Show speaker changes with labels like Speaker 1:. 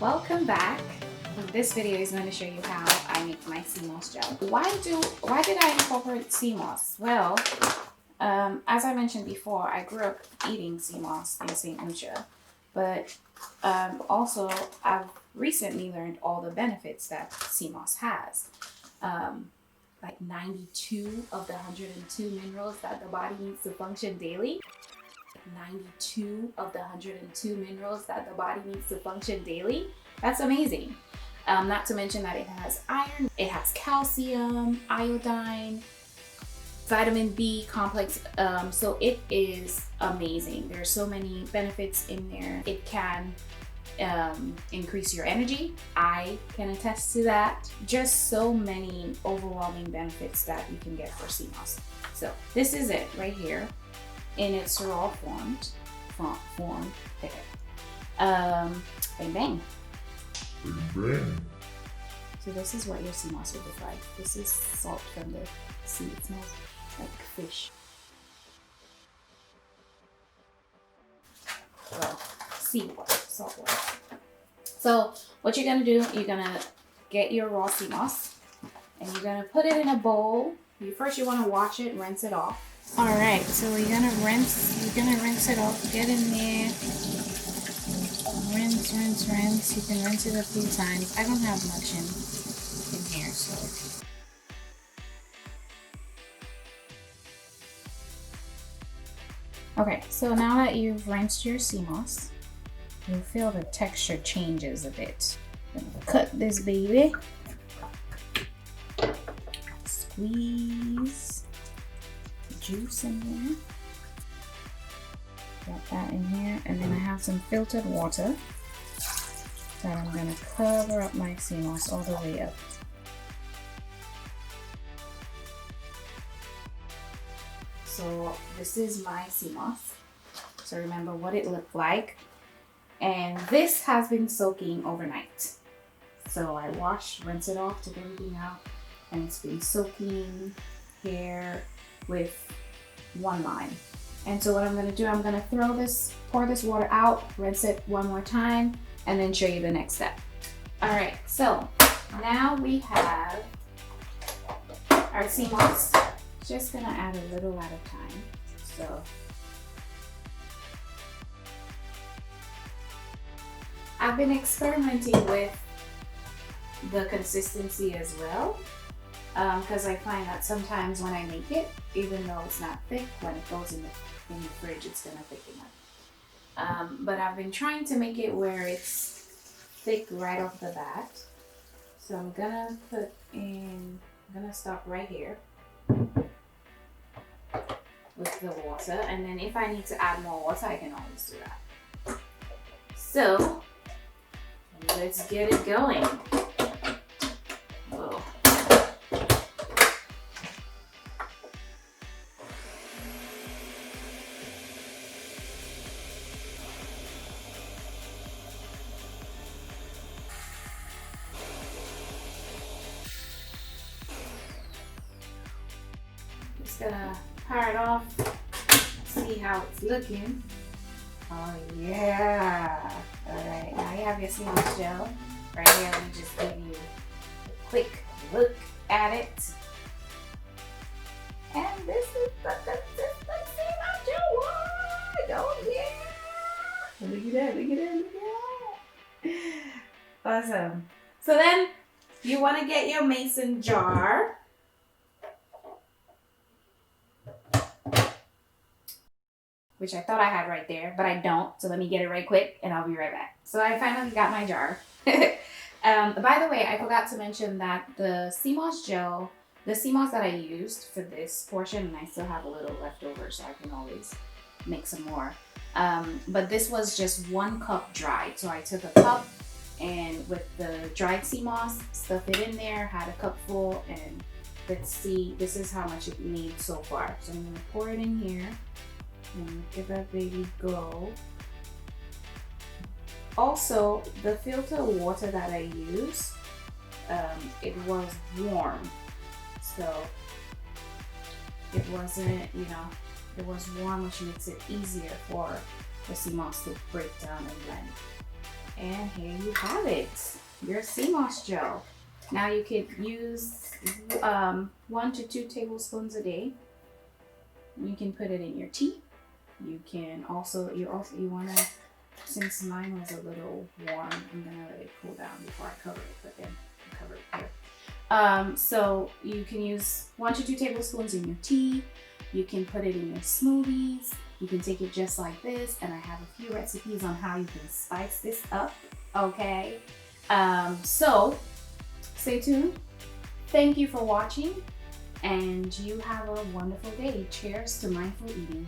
Speaker 1: Welcome back. This video is going to show you how I make my sea moss gel. Why did I incorporate sea moss? Well, as I mentioned before, I grew up eating sea moss in St. Lucia, but also I've recently learned all the benefits that sea moss has. Like 92 of the 102 minerals that the body needs to function daily. 92 of the 102 minerals that the body needs to function daily. That's amazing. Not to mention that it has iron, it has calcium, iodine, vitamin B complex. So it is amazing. There's so many benefits in there. It can increase your energy. I can attest to that. Just so many overwhelming benefits that you can get for sea moss. So this is it right here in its raw form. There. Bang bang. So this is what your sea moss would look like. This is salt from the sea. It smells like fish. Well, seawater, salt water. So what you're gonna do, you're gonna get your raw sea moss and you're gonna put it in a bowl. First you wanna wash it, rinse it off. All right, so you're gonna rinse it off, get in there, rinse. You can rinse it a few times. I don't have much in here, so. Okay, so now that you've rinsed your sea moss, you'll feel the texture changes a bit. I'm gonna cut this baby. Squeeze the juice in here. Got that in here, and then I have some filtered water that I'm gonna cover up my sea moss all the way up. So this is my sea moss. So remember what it looked like. And this has been soaking overnight. So I washed, rinsed it off, took everything out, and it's been soaking here with one line. And so what I'm gonna do, I'm gonna pour this water out, rinse it one more time, and then show you the next step. All right, so now we have our sea moss. Just gonna add a little at a time. So I've been experimenting with the consistency as well, because I find that sometimes when I make it, even though it's not thick, when it goes in the fridge, it's gonna thicken up. But I've been trying to make it where it's thick right off the bat. So I'm gonna stop right here with the water, and then if I need to add more water, I can always do that. So let's get it going. Whoa. Just gonna pour it off, see how it's looking. Oh yeah. All right, now you have your sea moss gel. Right here, let me just give you a quick look at it. And this is the consistent sea moss gel. Oh yeah. Look at that. Awesome. So then you want to get your mason jar. Which I thought I had right there, but I don't. So let me get it right quick and I'll be right back. So I finally got my jar. By the way, I forgot to mention that the sea moss gel, the sea moss that I used for this portion, and I still have a little left over so I can always make some more. But this was just 1 cup dried. So I took a cup and with the dried sea moss, stuff it in there, had a cup full, and let's see, this is how much it made so far. So I'm gonna pour it in here. And give that baby go. Also, the filter water that I use, it was warm, so it wasn't, it was warm, which makes it easier for the sea moss to break down and blend. And here you have it, your sea moss gel. Now you could use 1 to 2 tablespoons a day. You can put it in your tea. You can also you wanna, since mine was a little warm, I'm gonna let it cool down before I cover it, but then I'll cover it here. So you can use 1 to 2 tablespoons in your tea. You can put it in your smoothies. You can take it just like this, and I have a few recipes on how you can spice this up, okay? So stay tuned. Thank you for watching, and you have a wonderful day. Cheers to mindful eating.